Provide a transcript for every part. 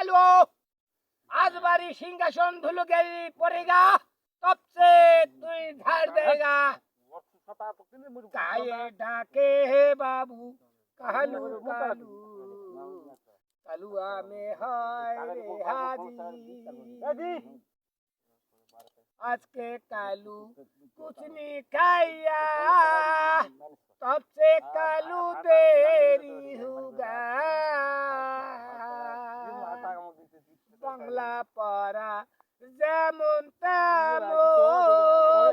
कालू आज बारी सिंहासन धुल गई पड़ेगा तब से तू झाड़ देगा काये डाके हे बाबू कालू कालू कालुआ में हाय रे हाजी आज के कालू कुछ नहीं खाया तब से कालू देरी होगा বাংলা পড়া যেমন তেমন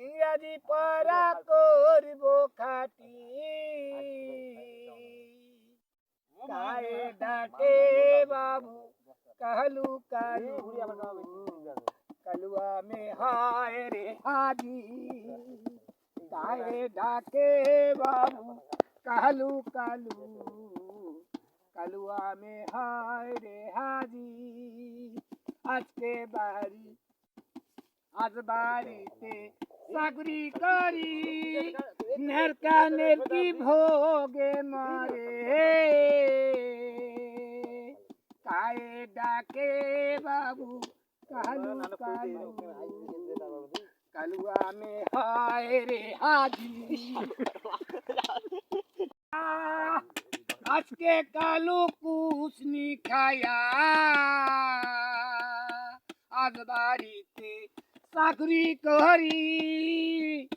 ইংরাজি পড়া করব খাটি কায়ে ডাকে বাবু কালু কালু কালুয়া মে হায় রে হাজি কায়ে ডাকে বাবু কালু কালু কালুয়া মে হায় রে হাজি আজকে বাড়ি আজ বাড়িতে চাকরি করি নেরকা নেরকি ভোগে মরে কায়ে ডাকে বাবু কালু কালু কালুয়া মে হায় রে হাজি आज के कालू कुछ नहीं खाया आज बाड़ीते चाकरी करी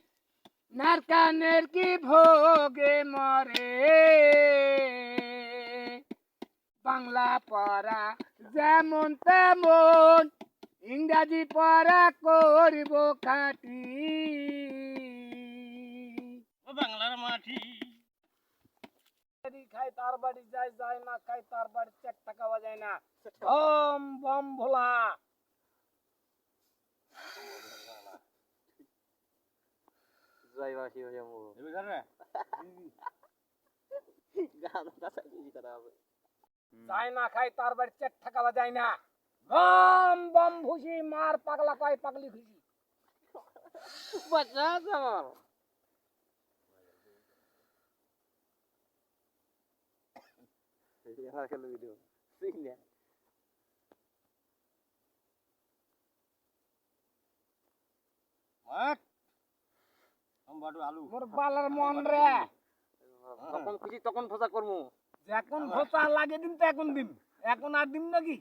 नारका नेरकी भोगे मरे बांगला पढ़ा जेमन तेमन इंग्राजी पढ़ा करिब खाटी বাংলার মাটি খাই তার বাড়ি যায় যায় না খাই তার বাড়ি চেক টাকা বাজায় না বম বম ভোলা জয় বাসি হয়ে যাবো এবে জানে গান কাছে কি করা হবে যায় না খাই তার বাড়ি চেক টাকা বাজায় না বম বম ভুসি মার পাগলা কয় পাগলি খুশি বাচ্চা আমার ये हर कल वीडियो सीख लिया मत हम बाडू आलू मोर बालार मन रे তখন খুশি তখন ফসা করমু যখন ভোতা লাগে দিন তো এখন আর দিন নাকি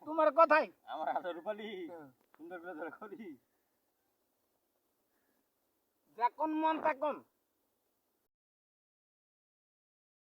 তোমার কথাই আমার হাতে রূপালি সুন্দর করে ধরে করি যখন মন তখন